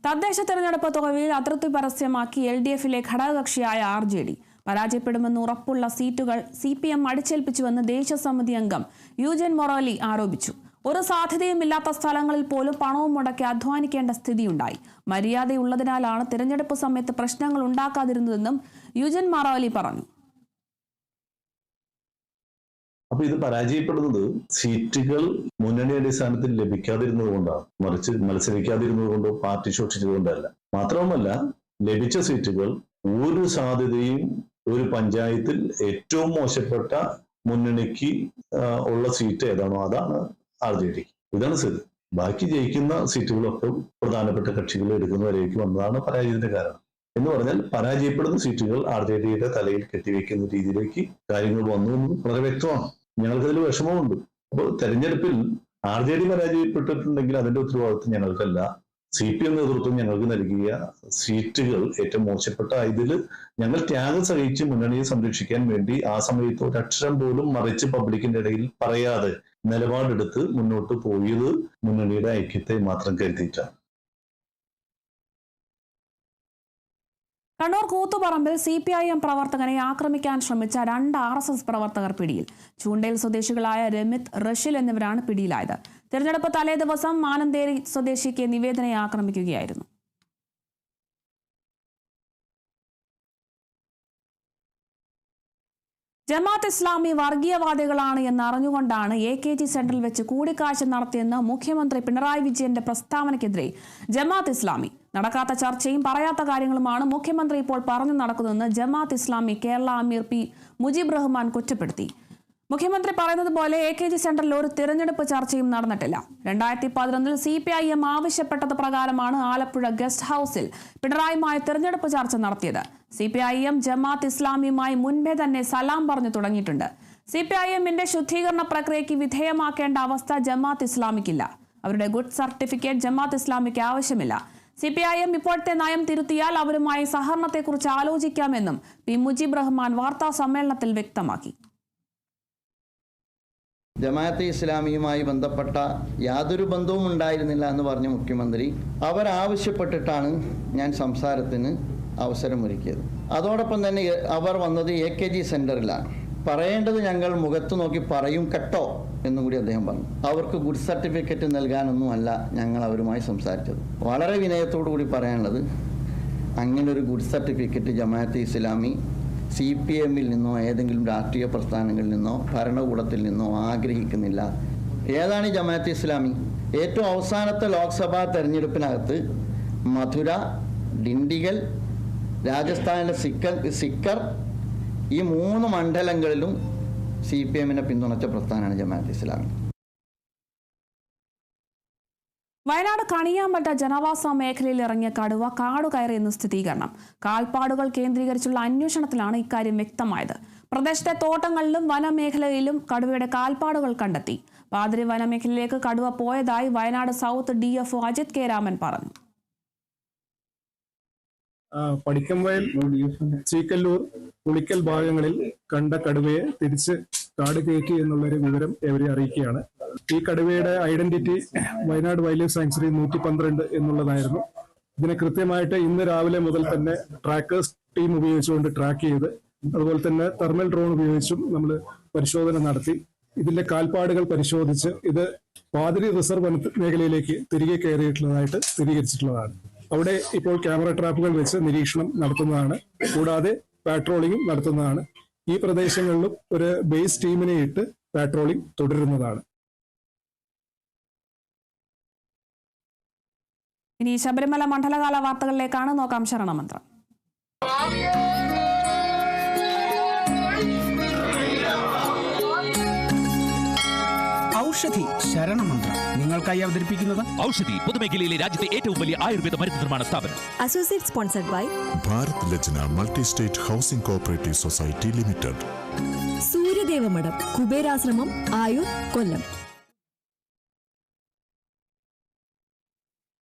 തദ്ദേശ തെരഞ്ഞെടുപ്പ് തോൽവിയിൽ അതൃപ്തി പരസ്യമാക്കി LDFിലെ ഘടകകക്ഷിയായ RJD പരാജയപ്പെടുമെന്ന് ഉറപ്പുള്ള സീറ്റുകൾ CPM അടിച്ചേൽപ്പിച്ചുവെന്ന് ദേശസമിതി അംഗം യൂജൻ മൊറാലി ആരോപിച്ചു. ഒരു സാധ്യതയുമില്ലാത്ത സ്ഥലങ്ങളിൽ പോലും പണവും മുടക്കി അധ്വാനിക്കേണ്ട സ്ഥിതിയുണ്ടായി. മര്യാദയുള്ളതിനാലാണ് തെരഞ്ഞെടുപ്പ് സമയത്ത് പ്രശ്നങ്ങൾ ഉണ്ടാക്കാതിരുന്നതെന്നും യൂജൻ മൊറാലി പറഞ്ഞു. അപ്പൊ ഇത് പരാജയപ്പെടുന്നത് സീറ്റുകൾ മുന്നണി അടിസ്ഥാനത്തിൽ ലഭിക്കാതിരുന്നത് കൊണ്ടാണ്, മറിച്ച് മത്സരിക്കാതിരുന്നത് കൊണ്ടോ പാർട്ടി ശോഷിച്ചതുകൊണ്ടല്ല. മാത്രവുമല്ല, ലഭിച്ച സീറ്റുകൾ ഒരു സാധ്യതയും ഒരു പഞ്ചായത്തിൽ ഏറ്റവും മോശപ്പെട്ട മുന്നണിക്ക് ഉള്ള സീറ്റ് ഏതാണോ അതാണ് RJD. ഇതാണ് സ്ഥിതി. ബാക്കി ജയിക്കുന്ന സീറ്റുകളൊക്കെ പ്രധാനപ്പെട്ട കക്ഷികൾ എടുക്കുന്നവരേക്ക് വന്നതാണ് പരാജയത്തിന്റെ കാരണം. എന്ന് പറഞ്ഞാൽ പരാജയപ്പെടുന്ന സീറ്റുകൾ RJDയുടെ തലയിൽ കെട്ടിവെക്കുന്ന രീതിയിലേക്ക് കാര്യങ്ങൾ വന്നു എന്ന് വളരെ വ്യക്തമാണ്. ഞങ്ങൾക്കതിൽ വിഷമമുണ്ട്. അപ്പോൾ തെരഞ്ഞെടുപ്പിൽ RJD പരാജയപ്പെട്ടിട്ടുണ്ടെങ്കിൽ അതിന്റെ ഉത്തരവാദിത്വം ഞങ്ങൾക്കല്ല. CPM നേതൃത്വം ഞങ്ങൾക്ക് നൽകിയ സീറ്റുകൾ ഏറ്റവും മോശപ്പെട്ട ഇതിൽ ഞങ്ങൾ ത്യാഗം സഹിച്ച് മുന്നണിയെ സംരക്ഷിക്കാൻ വേണ്ടി ആ സമയത്ത് ഒരക്ഷരം പോലും മറിച്ച് പബ്ലിക്കിന്റെ ഇടയിൽ പറയാതെ നിലപാടെടുത്ത് മുന്നോട്ട് പോയത് മുന്നണിയുടെ ഐക്യത്തെ മാത്രം കരുതിയിട്ടാണ്. കണ്ണൂർ കൂത്തുപറമ്പിൽ CPIM പ്രവർത്തകനെ ആക്രമിക്കാൻ ശ്രമിച്ച 2 RSS പ്രവർത്തകർ പിടിയിൽ. ചൂണ്ടയിൽ സ്വദേശികളായ രമിത്, റഷിൽ എന്നിവരാണ് പിടിയിലായത്. തെരഞ്ഞെടുപ്പ് തലേ ദിവസം മാനന്തേരി സ്വദേശിക്ക് നിവേദനയെ ആക്രമിക്കുകയായിരുന്നു. ജമാഅത്ത് ഇസ്ലാമി വർഗീയവാദികളാണ് എന്നറിഞ്ഞുകൊണ്ടാണ് AKG സെന്ററിൽ വെച്ച് കൂടിക്കാഴ്ച നടത്തിയെന്ന് മുഖ്യമന്ത്രി പിണറായി വിജയന്റെ പ്രസ്താവനയ്ക്കെതിരെ ജമാഅത്ത് ഇസ്ലാമി. നടക്കാത്ത ചർച്ചയും പറയാത്ത കാര്യങ്ങളുമാണ് മുഖ്യമന്ത്രി ഇപ്പോൾ പറഞ്ഞു നടക്കുന്നതെന്ന് ജമാഅത്ത് ഇസ്ലാമി കേരള അമീർ P. മുജീബ് റഹ്മാൻ കുറ്റപ്പെടുത്തി. മുഖ്യമന്ത്രി പറയുന്നത് പോലെ AKG സെന്ററിൽ ഒരു തിരഞ്ഞെടുപ്പ് ചർച്ചയും നടന്നിട്ടില്ല. 2011 CPIM ആവശ്യപ്പെട്ടത് പ്രകാരമാണ് ആലപ്പുഴ ഗസ്റ്റ് ഹൌസിൽ പിണറായിയുമായി തിരഞ്ഞെടുപ്പ് ചർച്ച നടത്തിയത്. CPIM ജമാഅത്ത് ഇസ്ലാമിയുമായി മുൻപേ തന്നെ സലാം പറഞ്ഞു തുടങ്ങിയിട്ടുണ്ട്. CPIMന്റെ ശുദ്ധീകരണ പ്രക്രിയയ്ക്ക് വിധേയമാക്കേണ്ട അവസ്ഥ ജമാഅത്ത് ഇസ്ലാമിക്കില്ല. അവരുടെ ഗുഡ് സർട്ടിഫിക്കറ്റ് ജമാഅത്ത് ഇസ്ലാമിക്ക് ആവശ്യമില്ല. CPIM ഇപ്പോഴത്തെ നയം തിരുത്തിയാൽ അവരുമായി സഹകരണത്തെക്കുറിച്ച് ആലോചിക്കാമെന്നും P. മുജീബ് റഹ്മാൻ വാർത്താ സമ്മേളനത്തിൽ വ്യക്തമാക്കി. ജമാഅത്തെ ഇസ്ലാമിയുമായി ബന്ധപ്പെട്ട യാതൊരു ബന്ധവും ഉണ്ടായിരുന്നില്ല എന്ന് പറഞ്ഞ മുഖ്യമന്ത്രി അവരാവശ്യപ്പെട്ടിട്ടാണ് ഞാൻ സംസാരത്തിന് അവസരമൊരുക്കിയത്. അതോടൊപ്പം തന്നെ അവർ വന്നത് AKG സെന്ററിലാണ്. പറയേണ്ടത് ഞങ്ങൾ മുഖത്ത് നോക്കി പറയും കേട്ടോ എന്നും കൂടി അദ്ദേഹം പറഞ്ഞു. അവർക്ക് ഗുഡ് സർട്ടിഫിക്കറ്റ് നൽകാനൊന്നുമല്ല ഞങ്ങൾ അവരുമായി സംസാരിച്ചത്. വളരെ വിനയത്തോടു കൂടി പറയാനുള്ളത്, അങ്ങനെ ഒരു ഗുഡ് സർട്ടിഫിക്കറ്റ് ജമാഅത്തെ ഇസ്ലാമി CPMൽ നിന്നോ ഏതെങ്കിലും രാഷ്ട്രീയ പ്രസ്ഥാനങ്ങളിൽ നിന്നോ ഭരണകൂടത്തിൽ നിന്നോ ആഗ്രഹിക്കുന്നില്ല. ഏതാണ് ഈ ജമാഅത്തെ ഇസ്ലാമി? ഏറ്റവും അവസാനത്തെ ലോക്സഭാ തെരഞ്ഞെടുപ്പിനകത്ത് മധുര, ഡിണ്ടിഗൽ, രാജസ്ഥാനിലെ സിക്കർ ഈ 3 മണ്ഡലങ്ങളിലും CPMനെ പിന്തുണച്ച പ്രസ്ഥാനമാണ് ജമാഅത്തെ ഇസ്ലാമി. വയനാട് കണിയാമ്പറ്റ ജനവാസ മേഖലയിൽ ഇറങ്ങിയ കടുവ കാടുകയറിയെന്ന് സ്ഥിരീകരണം. കാൽപ്പാടുകൾ കേന്ദ്രീകരിച്ചുള്ള അന്വേഷണത്തിലാണ് ഇക്കാര്യം വ്യക്തമായത്. പ്രദേശത്തെ തോട്ടങ്ങളിലും വനമേഖലയിലും കടുവയുടെ കാൽപ്പാടുകൾ കണ്ടെത്തി. പാതിരി വനമേഖലയിലേക്ക് കടുവ പോയതായി Wayanad south DFO Ajith K. Raman പറഞ്ഞു. പടിക്കംവയൽ, ചീക്കല്ലൂർ, പുളിക്കൽ ഭാഗങ്ങളിൽ കണ്ട കടുവയെ തിരിച്ച് കാട് കയറ്റി എന്നുള്ളൊരു വിവരം ഇവരെ അറിയിക്കുകയാണ്. ഈ കടുവയുടെ identity Wayanad wild life sanctuary 112 എന്നുള്ളതായിരുന്നു. ഇതിനെ കൃത്യമായിട്ട് ഇന്ന് രാവിലെ മുതൽ തന്നെ ട്രാക്കേഴ്സ് ടീം ഉപയോഗിച്ചുകൊണ്ട് ട്രാക്ക് ചെയ്ത്, അതുപോലെ തന്നെ തെർമൽ ഡ്രോൺ ഉപയോഗിച്ചും നമ്മൾ പരിശോധന നടത്തി ഇതിന്റെ കാൽപ്പാടുകൾ പരിശോധിച്ച് ഇത് പാതിരി റിസർവ് മേഖലയിലേക്ക് തിരികെ കയറിയിട്ടുള്ളതായിട്ട് സ്ഥിരീകരിച്ചിട്ടുള്ളതാണ്. അവിടെ ഇപ്പോൾ ക്യാമറ ട്രാപ്പുകൾ വെച്ച് നിരീക്ഷണം നടത്തുന്നതാണ്. കൂടാതെ പാട്രോളിംഗും നടത്തുന്നതാണ്. ഈ പ്രദേശങ്ങളിലും ഒരു ബേസ് ടീമിനെ ഇട്ട് പാട്രോളിംഗ് തുടരുന്നതാണ്. ഇനി ശബരിമല മണ്ഡലകാല വാർത്തകളിലേക്കാണ് നോക്കാം. ശരണമന്ത്രം. ഔഷധി ശരണമന്ത്രം നിങ്ങൾക്കായി അവതരിപ്പിക്കുന്നത് ഔഷധി പൊതുമേഖലയിലെ രാജ്യത്തെ ഏറ്റവും വലിയ ആയുർവേദ മരുന്ന് നിർമ്മാണ സ്ഥാപനം. Associate sponsored by Bharat Lajna multi state housing cooperative society limited. Suryadevamadham, Kuberashramam, Ayoor, Kollam.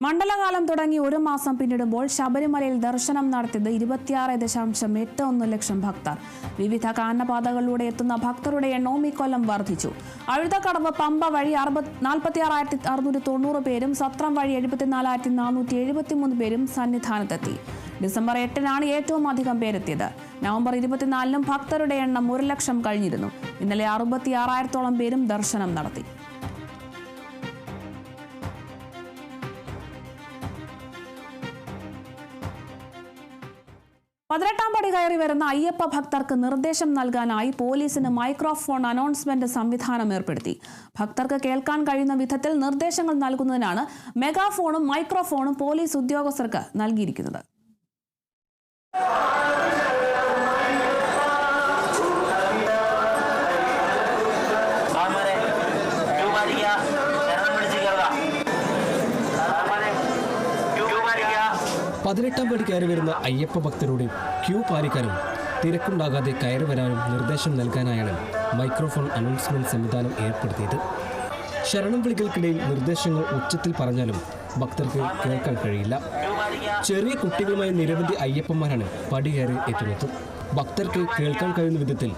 Mandalakalam തുടങ്ങി 1 മാസം പിന്നിടുമ്പോൾ ശബരിമലയിൽ ദർശനം നടത്തിയത് 26.81 ലക്ഷം ഭക്തർ. വിവിധ കാനനപാതകളിലൂടെ എത്തുന്ന ഭക്തരുടെ എണ്ണവും ഇക്കൊല്ലം വർദ്ധിച്ചു. അഴുതക്കടവ് പമ്പ വഴി 46,690 പേരും സത്രം വഴി 74,473 പേരും സന്നിധാനത്തെത്തി. ഡിസംബർ 8-നാണ് ഏറ്റവും അധികം പേരെത്തിയത്. നവംബർ 24-നും ഭക്തരുടെ എണ്ണം 1 ലക്ഷം കഴിഞ്ഞിരുന്നു. ഇന്നലെ 66,000-ഓളം പേരും ദർശനം നടത്തി. പതിനെട്ടാം പടി കയറി വരുന്ന അയ്യപ്പ ഭക്തർക്ക് നിർദ്ദേശം നൽകാനായി പോലീസിന് മൈക്രോഫോൺ അനൗൺസ്മെന്റ് സംവിധാനം ഏർപ്പെടുത്തി. ഭക്തർക്ക് കേൾക്കാൻ കഴിയുന്ന വിധത്തിൽ നിർദ്ദേശങ്ങൾ നൽകുന്നതിനാണ് മെഗാഫോണും മൈക്രോഫോണും പോലീസ് ഉദ്യോഗസ്ഥർക്ക് നൽകിയിരിക്കുന്നത്. പതിനെട്ടാം പടി കയറി വരുന്ന അയ്യപ്പ ഭക്തരോട് ക്യൂ പാലിക്കാനും തിരക്കുണ്ടാകാതെ കയറി വരാനും നിർദ്ദേശം നൽകാനായാണ് മൈക്രോഫോൺ അനൗൺസ്മെന്റ് സംവിധാനം ഏർപ്പെടുത്തിയത്. ശരണം വിളികൾക്കിടയിൽ നിർദ്ദേശങ്ങൾ ഉച്ചത്തിൽ പറഞ്ഞാലും ഭക്തർക്ക് കേൾക്കാൻ കഴിയില്ല. ചെറിയ കുട്ടികളുമായി നിരവധി അയ്യപ്പന്മാരാണ് പടി കയറി എത്തുന്നത്. ഭക്തർക്ക് കേൾക്കാൻ കഴിയുന്ന വിധത്തിൽ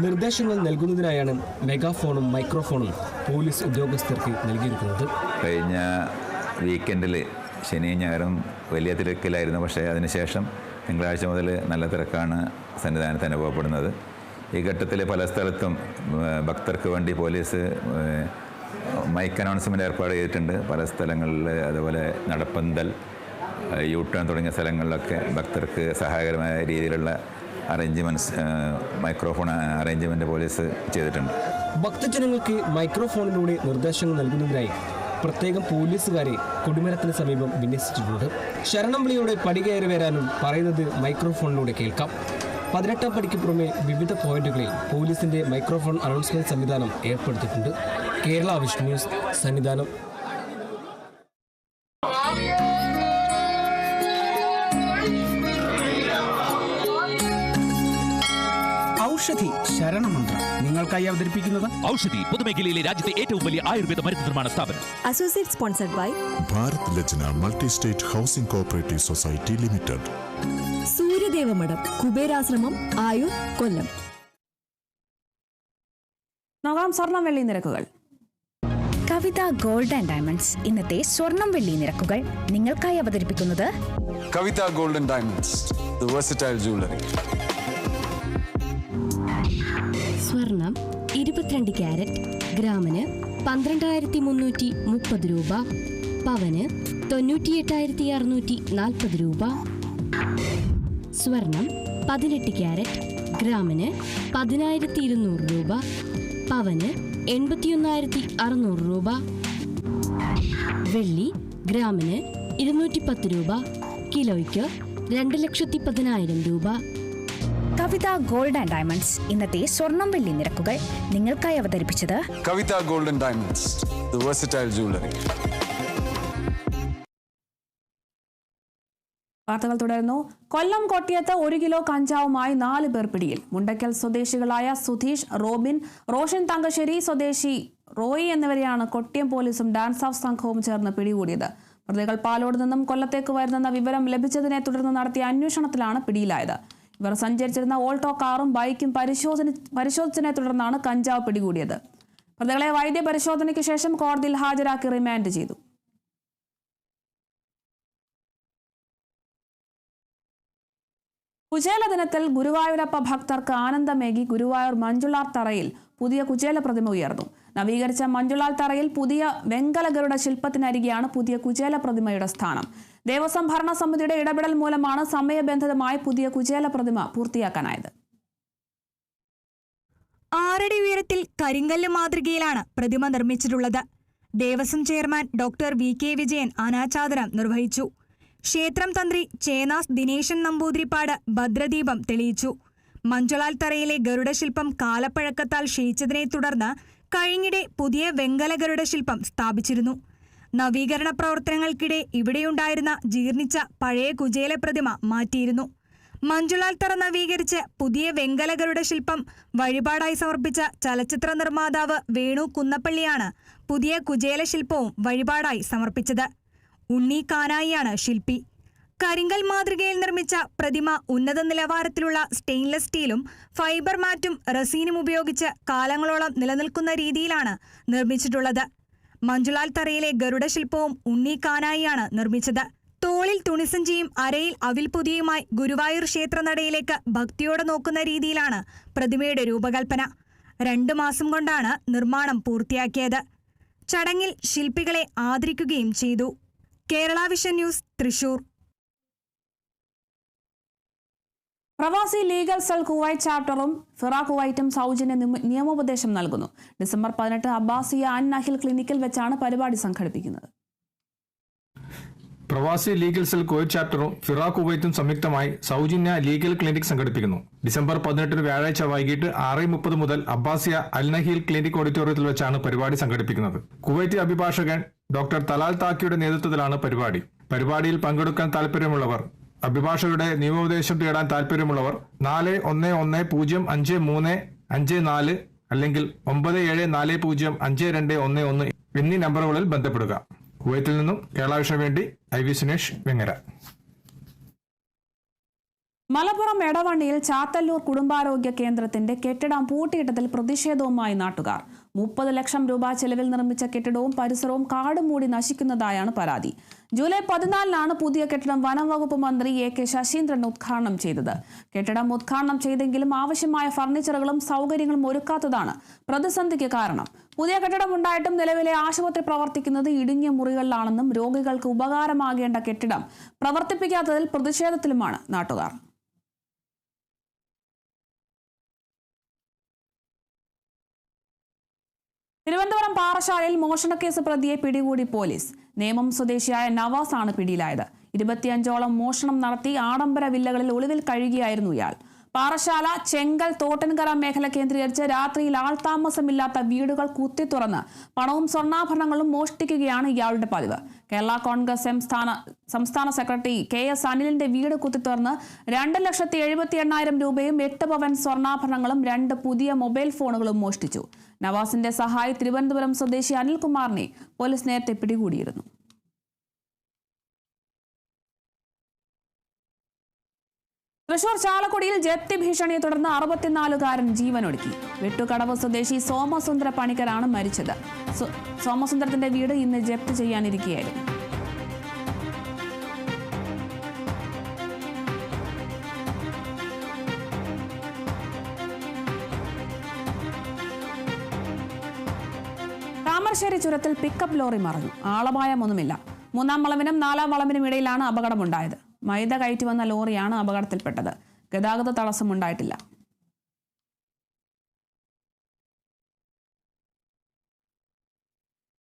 നിർദ്ദേശങ്ങൾ നൽകുന്നതിനായാണ് മെഗാഫോണും മൈക്രോഫോണും പോലീസ് ഉദ്യോഗസ്ഥർക്ക് നൽകിയിരിക്കുന്നത്. കഴിഞ്ഞ വീക്കെൻഡിൽ ശനിയും ഞായറും വലിയ തിരക്കിലായിരുന്നു. പക്ഷേ അതിനുശേഷം തിങ്കളാഴ്ച മുതൽ നല്ല തിരക്കാണ് സന്നിധാനത്ത് അനുഭവപ്പെടുന്നത്. ഈ ഘട്ടത്തിൽ പല സ്ഥലത്തും ഭക്തർക്ക് വേണ്ടി പോലീസ് മൈക്ക് അനൗൺസ്മെൻറ്റ് ഏർപ്പാട് ചെയ്തിട്ടുണ്ട്. പല സ്ഥലങ്ങളിൽ അതുപോലെ നടപ്പന്തൽ, യൂട്ടേൺ തുടങ്ങിയ സ്ഥലങ്ങളിലൊക്കെ ഭക്തർക്ക് സഹായകരമായ രീതിയിലുള്ള അറേഞ്ച്മെൻറ്റ്സ്, മൈക്രോഫോൺ അറേഞ്ച്മെൻറ്റ് പോലീസ് ചെയ്തിട്ടുണ്ട്. ഭക്തജനങ്ങൾക്ക് മൈക്രോഫോണിലൂടെ നിർദ്ദേശങ്ങൾ നൽകുന്നതിനായി പ്രത്യേകം പോലീസുകാരെ കൊടിമരത്തിന് സമീപം വിന്യസിച്ചിട്ടുണ്ട്. ശരണം വിളിയോടെ പടി കയറി വരാനും പറയുന്നത് മൈക്രോഫോണിലൂടെ കേൾക്കാം. 18-ാം പടിക്ക് പുറമെ വിവിധ പോയിന്റുകളിൽ പോലീസിന്റെ മൈക്രോഫോൺ അനൗൺസ്മെന്റ് സംവിധാനം ഏർപ്പെടുത്തിയിട്ടുണ്ട്. Kerala vision news, Sannidhanam. ഔഷധി ശരണമന്ത്രം നിങ്ങൾക്കായി അവതരിപ്പിക്കുന്നത് ഔഷധി പൊതുമേഖലയിലെ രാജ്യത്തെ ഏറ്റവും വലിയ ആയുർവേദ മരുന്ന് നിർമ്മാണ സ്ഥാപനം. Associate sponsored by Bharat Lajna multi state housing cooperative society limited. Suryadevamadham, Kuberashramam, Ayoor, Kollam. നോക്കാം സ്വർണം വെള്ളി നിരക്കുകൾ. കവിത ഗോൾഡ് ആൻഡ് ഡയമണ്ട്സ് ഇന്നത്തെ സ്വർണം വെള്ളി നിരക്കുകൾ നിങ്ങൾക്കായി അവതരിപ്പിക്കുന്നത് Kavitha gold and diamonds, the versatile jewellery. സ്വർണം 22 ക്യാരറ്റ് ഗ്രാമിന് 12,330 രൂപ, പവന് 98,640 രൂപ. സ്വർണം 18 ക്യാരറ്റ് ഗ്രാമിന് 10,200 രൂപ, പവന് 81,600 രൂപ. വെള്ളി ഗ്രാമിന് 210 രൂപ, കിലോയ്ക്ക് 2,10,000 രൂപ. കവിത ഗോൾഡ് ആൻഡ് ഡയമണ്ട്സ് ഇന്നത്തെ സ്വർണം വെള്ളി നിരക്കുകൾ നിങ്ങൾക്കായി അവതരിപ്പിച്ചത് Kavitha gold and diamonds, the versatile jewellery. വാർത്തകൾ തുടരുന്നു. കൊല്ലം കൊട്ടിയത്ത് 1 കിലോ കഞ്ചാവുമായി 4 പേർ പിടിയിൽ. മുണ്ടയ്ക്കൽ സ്വദേശികളായ സുധീഷ്, റോബിൻ, റോഷൻ തങ്കശ്ശേരി സ്വദേശി റോയി എന്നിവരെയാണ് കൊട്ടിയം പോലീസും ഡാൻസ് ഓഫ് സംഘവും ചേർന്ന് പിടികൂടിയത്. പ്രതികൾ പാലോട് നിന്നും കൊല്ലത്തേക്ക് വരുന്നെന്ന വിവരം ലഭിച്ചതിനെ തുടർന്ന് നടത്തിയ അന്വേഷണത്തിലാണ് പിടിയിലായത്. ഇവർ സഞ്ചരിച്ചിരുന്ന ഓൾട്ടോ കാറും ബൈക്കും പരിശോധിച്ചതിനെ തുടർന്നാണ് കഞ്ചാവ് പിടികൂടിയത്. പ്രതികളെ വൈദ്യ പരിശോധനയ്ക്ക് ശേഷം കോടതിയിൽ ഹാജരാക്കി റിമാൻഡ് ചെയ്തു. കുചേല ദിനത്തിൽ ഗുരുവായൂരപ്പ ഭക്തർക്ക് ആനന്ദമേകി ഗുരുവായൂർ മഞ്ജുളാർ തറയിൽ പുതിയ കുചേല പ്രതിമ ഉയർന്നു. നവീകരിച്ച മഞ്ജുളാർ തറയിൽ പുതിയ വെങ്കല ഗരുഡ ശില്പത്തിനരികെയാണ് പുതിയ കുചേല പ്രതിമയുടെ സ്ഥാനം. ദേവസ്വം ഭരണസമിതിയുടെ ഇടപെടൽ മൂലമാണ് സമയബന്ധിതമായി പുതിയ കുചേല പ്രതിമ പൂർത്തിയാക്കാനായത്. 6 അടി ഉയരത്തിൽ കരിങ്കല്ല് മാതൃകയിലാണ് പ്രതിമ നിർമ്മിച്ചിട്ടുള്ളത്. Devaswom chairman doctor VK Vijayan അനാച്ഛാദനം നിർവഹിച്ചു. ക്ഷേത്രം തന്ത്രി ചേനാസ് ദിനേശൻ നമ്പൂതിരിപ്പാട് ഭദ്രദീപം തെളിയിച്ചു. മഞ്ജുളാൽ തറയിലെ ഗരുഡശില്പം കാലപ്പഴക്കത്താൽ ക്ഷയിച്ചതിനെ തുടർന്ന് കഴിഞ്ഞിടെ പുതിയ വെങ്കല ഗരുഡ ശില്പം സ്ഥാപിച്ചിരുന്നു. നവീകരണ പ്രവർത്തനങ്ങൾക്കിടെ ഇവിടെയുണ്ടായിരുന്ന ജീർണിച്ച പഴയ കുചേല പ്രതിമ മാറ്റിയിരുന്നു. മഞ്ജുളാൽ തറ നവീകരിച്ച് പുതിയ വെങ്കല ഗരുഡ ശില്പം വഴിപാടായി സമർപ്പിച്ച ചലച്ചിത്ര നിർമ്മാതാവ് വേണു കുന്നപ്പള്ളിയാണ് പുതിയ കുചേല ശില്പവും വഴിപാടായി സമർപ്പിച്ചത്. ഉണ്ണി കാനായിയാണ് ശില്പി. കരിങ്കൽ മാതൃകയിൽ നിർമ്മിച്ച പ്രതിമ ഉന്നത നിലവാരത്തിലുള്ള സ്റ്റെയിൻലെസ് സ്റ്റീലും ഫൈബർ മാറ്റും റെസീനും ഉപയോഗിച്ച് കാലങ്ങളോളം നിലനിൽക്കുന്ന രീതിയിലാണ് നിർമ്മിച്ചിട്ടുള്ളത്. മഞ്ജുലാൽ തറയിലെ ഗരുഡ ശില്പവും ഉണ്ണി കാനായിയാണ് നിർമ്മിച്ചത്. തോളിൽ തുണിസഞ്ചിയും അരയിൽ അവിൽപൊതിയുമായി ഗുരുവായൂർ ക്ഷേത്രനടയിലേക്ക് ഭക്തിയോടെ നോക്കുന്ന രീതിയിലാണ് പ്രതിമയുടെ രൂപകൽപ്പന. 2 മാസം കൊണ്ടാണ് നിർമ്മാണം പൂർത്തിയാക്കിയത്. ചടങ്ങിൽ ശില്പികളെ ആദരിക്കുകയും ചെയ്തു. Kerala vision news, Thrissur. പ്രവാസി ലീഗൽ സെൽ കുവൈറ്റ് ചാപ്റ്ററും ഫിറ കുവൈറ്റും സൗജന്യ നിയമോപദേശം നൽകുന്നു. ഡിസംബർ 18 അബ്ബാസിയ അൻ നഹിൽ ക്ലിനിക്കിൽ വെച്ചാണ് പരിപാടി സംഘടിപ്പിക്കുന്നത്. പ്രവാസി ലീഗൽ സെൽ കുവൈറ്റ് ചാപ്റ്ററും ഫിറ കുവൈറ്റും സംയുക്തമായി സൗജന്യ ലീഗൽ ക്ലിനിക് സംഘടിപ്പിക്കുന്നു. ഡിസംബർ 18 വ്യാഴാഴ്ച വൈകിട്ട് 6:30 മുതൽ അബ്ബാസിയ അൽ നഹീൽ ക്ലിനിക് ഓഡിറ്റോറിയത്തിൽ വെച്ചാണ് പരിപാടി സംഘടിപ്പിക്കുന്നത്. കുവൈറ്റ് അഭിഭാഷകൻ ഡോക്ടർ തലാൽ താക്കിയുടെ നേതൃത്വത്തിലാണ് പരിപാടി. പരിപാടിയിൽ പങ്കെടുക്കാൻ താൽപര്യമുള്ളവർ, അഭിഭാഷകരുടെ നിയമോപദേശം തേടാൻ താൽപര്യമുള്ളവർ 41105354 അല്ലെങ്കിൽ 97405211 എന്നീ നമ്പറുകളിൽ ബന്ധപ്പെടുക. കുവൈത്തിൽ നിന്നും കേരള വിഷന് വേണ്ടി IV സുനേഷ്, വെങ്ങര. മലപ്പുറം എടവണ്ണിയിൽ ചാത്തല്ലൂർ കുടുംബാരോഗ്യ കേന്ദ്രത്തിന്റെ കെട്ടിടം പൂട്ടിയിട്ടതിൽ പ്രതിഷേധവുമായി നാട്ടുകാർ. 30 ലക്ഷം രൂപ ചെലവിൽ നിർമ്മിച്ച കെട്ടിടവും പരിസരവും കാടും മൂടി നശിക്കുന്നതായാണ് പരാതി. ജൂലൈ 14 പുതിയ കെട്ടിടം വനം വകുപ്പ് മന്ത്രി AK ശശീന്ദ്രൻ ഉദ്ഘാടനം ചെയ്തത്. കെട്ടിടം ഉദ്ഘാടനം ചെയ്തെങ്കിലും ആവശ്യമായ ഫർണിച്ചറുകളും സൗകര്യങ്ങളും ഒരുക്കാത്തതാണ് പ്രതിസന്ധിക്ക് കാരണം. പുതിയ കെട്ടിടം ഉണ്ടായിട്ടും നിലവിലെ ആശുപത്രി പ്രവർത്തിക്കുന്നത് ഇടുങ്ങിയ മുറികളിലാണെന്നും രോഗികൾക്ക് ഉപകാരമാകേണ്ട കെട്ടിടം പ്രവർത്തിപ്പിക്കാത്തതിൽ പ്രതിഷേധത്തിലുമാണ് നാട്ടുകാർ. തിരുവനന്തപുരം പാറശാലയിൽ മോഷണക്കേസ് പ്രതിയെ പിടികൂടി പോലീസ്. നേമം സ്വദേശിയായ നവാസ് ആണ് പിടിയിലായത്. 25ഓളം മോഷണം നടത്തി ആഡംബര വില്ലകളിൽ ഒളിവിൽ കഴിയുകയായിരുന്നു ഇയാൾ. പാറശാല, ചെങ്കൽ, തോട്ടൻകര മേഖല കേന്ദ്രീകരിച്ച് രാത്രിയിൽ ആൾതാമസമില്ലാത്ത വീടുകൾ കുത്തിത്തുറന്ന് പണവും സ്വർണ്ണാഭരണങ്ങളും മോഷ്ടിക്കുകയാണ് ഇയാളുടെ പതിവ്. കേരള കോൺഗ്രസ് സംസ്ഥാന സെക്രട്ടറി KS അനിലിന്റെ വീട് കുത്തിത്തുറന്ന് 2,78,000 രൂപയും 8 പവൻ സ്വർണ്ണാഭരണങ്ങളും 2 പുതിയ മൊബൈൽ ഫോണുകളും മോഷ്ടിച്ചു. നവാസിന്റെ സഹായി തിരുവനന്തപുരം സ്വദേശി അനിൽകുമാറിനെ പോലീസ് നേരത്തെ പിടികൂടിയിരുന്നു. തൃശൂർ ചാലക്കുടിയിൽ ജപ്തി ഭീഷണിയെ തുടർന്ന് 64-കാരൻ ജീവനൊടുക്കി. വെട്ടുകടവ് സ്വദേശി സോമസുന്ദര പണിക്കരാണ് മരിച്ചത്. സോമസുന്ദരത്തിന്റെ വീട് ഇന്ന് ജപ്തി ചെയ്യാനിരിക്കുകയായിരുന്നു. താമരശ്ശേരി ചുരത്തിൽ പിക്കപ്പ് ലോറി മറിഞ്ഞു. ആളപായമൊന്നുമില്ല. 3-ാം വളവിനും 4-ാം വളവിനും ഇടയിലാണ് അപകടമുണ്ടായത്. മൈദ കയറ്റി വന്ന ലോറിയാണ് അപകടത്തിൽപ്പെട്ടത്. ഗതാഗത തടസ്സമുണ്ടായിട്ടില്ല.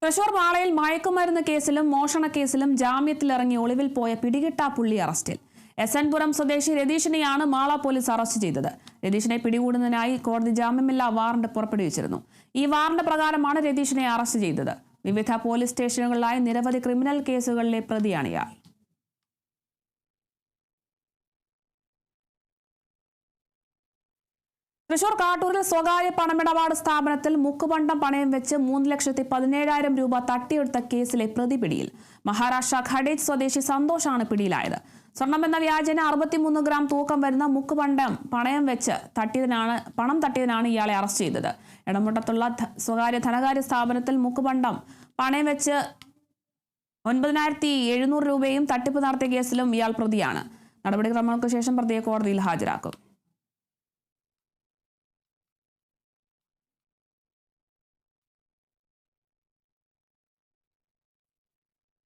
തൃശൂർ പാളയിൽ മയക്കുമരുന്ന് കേസിലും മോഷണ കേസിലും ജാമ്യത്തിലിറങ്ങി ഒളിവിൽ പോയ പിടികിട്ടാപ്പുള്ളി അറസ്റ്റിൽ. SN പുരം സ്വദേശി രതീഷിനെയാണ് മാള പോലീസ് അറസ്റ്റ് ചെയ്തത്. രതീഷിനെ പിടികൂടുന്നതിനായി കോടതി ജാമ്യമില്ലാ വാറണ്ട് പുറപ്പെടുവിച്ചിരുന്നു. ഈ വാറണ്ട് പ്രകാരമാണ് രതീഷിനെ അറസ്റ്റ് ചെയ്തത്. വിവിധ പോലീസ് സ്റ്റേഷനുകളിലായി നിരവധി ക്രിമിനൽ കേസുകളിലെ പ്രതിയാണ് ഇയാൾ. തൃശൂർ കാട്ടൂരിൽ സ്വകാര്യ പണമിടപാട് സ്ഥാപനത്തിൽ മുക്കുപണ്ടം പണയം വെച്ച് 3,17,000 രൂപ തട്ടിയെടുത്ത കേസിലെ പ്രതി പിടിയിൽ. മഹാരാഷ്ട്ര ഖഡേജ് സ്വദേശി സന്തോഷാണ് പിടിയിലായത്. സ്വർണമെന്ന വ്യാജേന 63 ഗ്രാം തൂക്കം വരുന്ന മുക്കുപണ്ടം പണയം വെച്ച് പണം തട്ടിയതിനാണ് ഇയാളെ അറസ്റ്റ് ചെയ്തത്. എടമുട്ടത്തുള്ള സ്വകാര്യ ധനകാര്യ സ്ഥാപനത്തിൽ മുക്കുപണ്ടം പണയം വെച്ച് 9,700 രൂപയും തട്ടിപ്പ് നടത്തിയ കേസിലും ഇയാൾ പ്രതിയാണ്. നടപടിക്രമങ്ങൾക്ക് ശേഷം പ്രതിയെ കോടതിയിൽ ഹാജരാക്കും.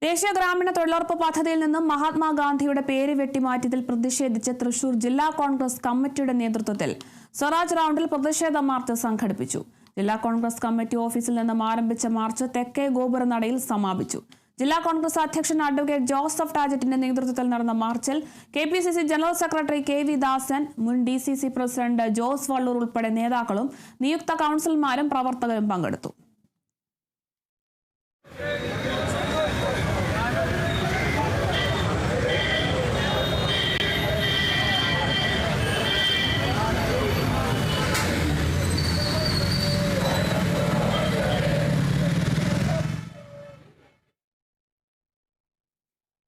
ദേശീയ ഗ്രാമീണ തൊഴിലുറപ്പ് പദ്ധതിയിൽ നിന്നും മഹാത്മാഗാന്ധിയുടെ പേര് വെട്ടിമാറ്റിയതിൽ പ്രതിഷേധിച്ച് തൃശൂർ ജില്ലാ കോൺഗ്രസ് കമ്മിറ്റിയുടെ നേതൃത്വത്തിൽ സ്വരാജ് റൗണ്ടിൽ പ്രതിഷേധ മാർച്ച് സംഘടിപ്പിച്ചു. ജില്ലാ കോൺഗ്രസ് കമ്മിറ്റി ഓഫീസിൽ നിന്നും ആരംഭിച്ച മാർച്ച് തെക്കേ ഗോപുരനടയിൽ സമാപിച്ചു. ജില്ലാ കോൺഗ്രസ് അധ്യക്ഷൻ അഡ്വക്കേറ്റ് ജോസഫ് ടാജറ്റിന്റെ നേതൃത്വത്തിൽ നടന്ന മാർച്ചിൽ KPCC ജനറൽ സെക്രട്ടറി KV ദാസൻ, മുൻ DCC പ്രസിഡന്റ് ജോസ് വള്ളൂർ ഉൾപ്പെടെ നേതാക്കളും നിയുക്ത കൗൺസിലർമാരും പ്രവർത്തകരും പങ്കെടുത്തു.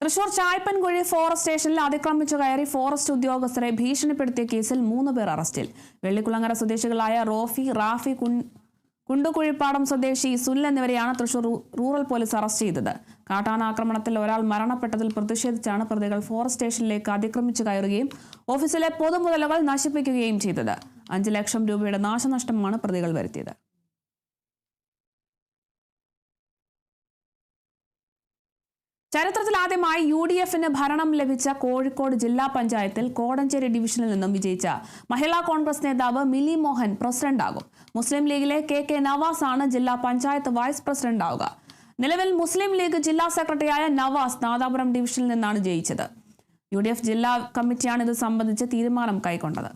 തൃശൂർ ചായപ്പൻകുഴി ഫോറസ്റ്റ് സ്റ്റേഷനിൽ അതിക്രമിച്ചു കയറി ഫോറസ്റ്റ് ഉദ്യോഗസ്ഥരെ ഭീഷണിപ്പെടുത്തിയ കേസിൽ 3 പേർ അറസ്റ്റിൽ. വെള്ളിക്കുളങ്ങര സ്വദേശികളായ റാഫി കുണ്ടുകുഴിപ്പാടം സ്വദേശി സുനിൽ എന്നിവരെയാണ് തൃശൂർ റൂറൽ പോലീസ് അറസ്റ്റ് ചെയ്തത്. കാട്ടാനാക്രമണത്തിൽ ഒരാൾ മരണപ്പെട്ടതിൽ പ്രതിഷേധിച്ചാണ് പ്രതികൾ ഫോറസ്റ്റ് സ്റ്റേഷനിലേക്ക് അതിക്രമിച്ചു കയറുകയും ഓഫീസിലെ പൊതുമുതലുകൾ നശിപ്പിക്കുകയും ചെയ്തത്. 5 ലക്ഷം രൂപയുടെ നാശനഷ്ടമാണ് പ്രതികൾ വരുത്തിയത്. ചരിത്രത്തിലാദ്യമായി UDFന് ഭരണം ലഭിച്ച കോഴിക്കോട് ജില്ലാ പഞ്ചായത്തിൽ കോടഞ്ചേരി ഡിവിഷനിൽ നിന്നും വിജയിച്ച മഹിളാ കോൺഗ്രസ് നേതാവ് മിലി മോഹൻ പ്രസിഡന്റാകും. മുസ്ലിം ലീഗിലെ KK നവാസ് ആണ് ജില്ലാ പഞ്ചായത്ത് വൈസ് പ്രസിഡന്റാവുക. നിലവിൽ മുസ്ലിം ലീഗ് ജില്ലാ സെക്രട്ടറിയായ നവാസ് നാദാപുരം ഡിവിഷനിൽ നിന്നാണ് ജയിച്ചത്. UDF ജില്ലാ കമ്മിറ്റിയാണ് ഇത് സംബന്ധിച്ച് തീരുമാനം കൈക്കൊണ്ടത്.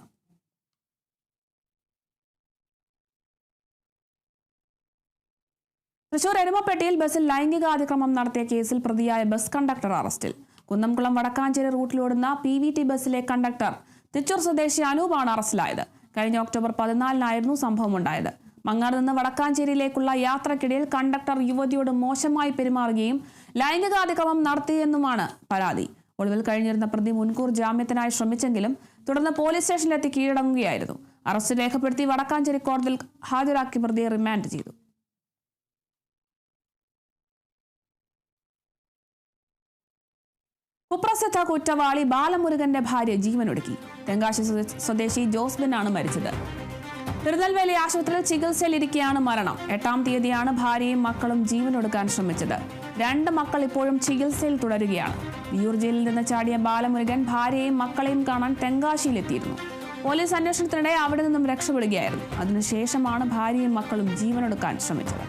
തൃശൂർ എരുമപ്പെട്ടിയിൽ ബസ്സിൽ ലൈംഗികാതിക്രമം നടത്തിയ കേസിൽ പ്രതിയായ ബസ് കണ്ടക്ടർ അറസ്റ്റിൽ. കുന്നംകുളം വടക്കാഞ്ചേരി റൂട്ടിലോടുന്ന PVT ബസ്സിലെ കണ്ടക്ടർ തിച്ചൂർ സ്വദേശി അനൂപാണ് അറസ്റ്റിലായത്. കഴിഞ്ഞ ഒക്ടോബർ 14 സംഭവമുണ്ടായത്. മങ്ങാട് നിന്ന് വടക്കാഞ്ചേരിയിലേക്കുള്ള യാത്രക്കിടയിൽ കണ്ടക്ടർ യുവതിയോട് മോശമായി പെരുമാറുകയും ലൈംഗികാതിക്രമം നടത്തിയെന്നുമാണ് പരാതി. ഒളിവിൽ കഴിഞ്ഞിരുന്ന പ്രതി മുൻകൂർ ജാമ്യത്തിനായി ശ്രമിച്ചെങ്കിലും തുടർന്ന് പോലീസ് സ്റ്റേഷനിലെത്തി കീഴടങ്ങുകയായിരുന്നു. അറസ്റ്റ് രേഖപ്പെടുത്തി വടക്കാഞ്ചേരി കോടതിയിൽ ഹാജരാക്കി പ്രതിയെ റിമാൻഡ് ചെയ്തു. കുപ്രസിദ്ധ കുറ്റവാളി ബാലമുരുകന്റെ ഭാര്യ ജീവനൊടുക്കി. തെങ്കാശി സ്വദേശി ജോസ്ബിൻ ആണ് മരിച്ചത്. തിരുനെൽവേലി ആശുപത്രിയിൽ ചികിത്സയിലിരിക്കെയാണ് മരണം. 8-ാം തീയതിയാണ് ഭാര്യയും മക്കളും ജീവനൊടുക്കാൻ ശ്രമിച്ചത്. 2 മക്കൾ ഇപ്പോഴും ചികിത്സയിൽ തുടരുകയാണ്. വിയൂർ ജയിലിൽ നിന്ന് ചാടിയ ബാലമുരുകൻ ഭാര്യയെയും മക്കളെയും കാണാൻ തെങ്കാശിയിലെത്തിയിരുന്നു. പോലീസ് അന്വേഷണത്തിനിടെ അവിടെ നിന്നും രക്ഷപ്പെടുകയായിരുന്നു. അതിനുശേഷമാണ് ഭാര്യയും മക്കളും ജീവനൊടുക്കാൻ ശ്രമിച്ചത്.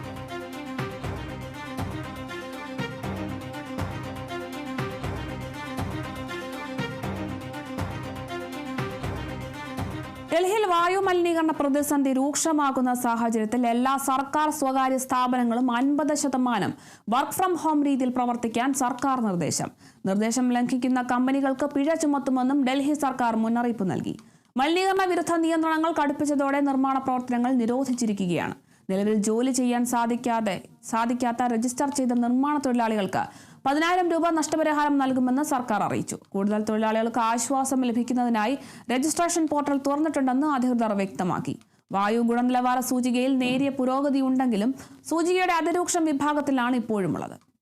ഡൽഹിയിൽ വായു മലിനീകരണ പ്രതിസന്ധി രൂക്ഷമാകുന്ന സാഹചര്യത്തിൽ എല്ലാ സർക്കാർ സ്വകാര്യ സ്ഥാപനങ്ങളും 50% വർക്ക് ഫ്രം ഹോം രീതിയിൽ പ്രവർത്തിക്കാൻ സർക്കാർ നിർദ്ദേശം ലംഘിക്കുന്ന കമ്പനികൾക്ക് പിഴ ചുമത്തുമെന്നും ഡൽഹി സർക്കാർ മുന്നറിയിപ്പ് നൽകി. മലിനീകരണ വിരുദ്ധ നിയന്ത്രണങ്ങൾ കടുപ്പിച്ചതോടെ നിർമ്മാണ പ്രവർത്തനങ്ങൾ നിരോധിച്ചിരിക്കുകയാണ്. നിലവിൽ ജോലി ചെയ്യാൻ സാധിക്കാത്ത രജിസ്റ്റർ ചെയ്ത നിർമ്മാണ തൊഴിലാളികൾക്ക് 10,000 രൂപ നഷ്ടപരിഹാരം നൽകുമെന്ന് സർക്കാർ അറിയിച്ചു. കൂടുതൽ തൊഴിലാളികൾക്ക് ആശ്വാസം ലഭിക്കുന്നതിനായി രജിസ്ട്രേഷൻ പോർട്ടൽ തുറന്നിട്ടുണ്ടെന്ന് അധികൃതർ വ്യക്തമാക്കി. വായു ഗുണനിലവാര സൂചികയിൽ നേരിയ പുരോഗതിയുണ്ടെങ്കിലും സൂചികയുടെ അതിരൂക്ഷം വിഭാഗത്തിലാണ് ഇപ്പോഴുമുള്ളത്.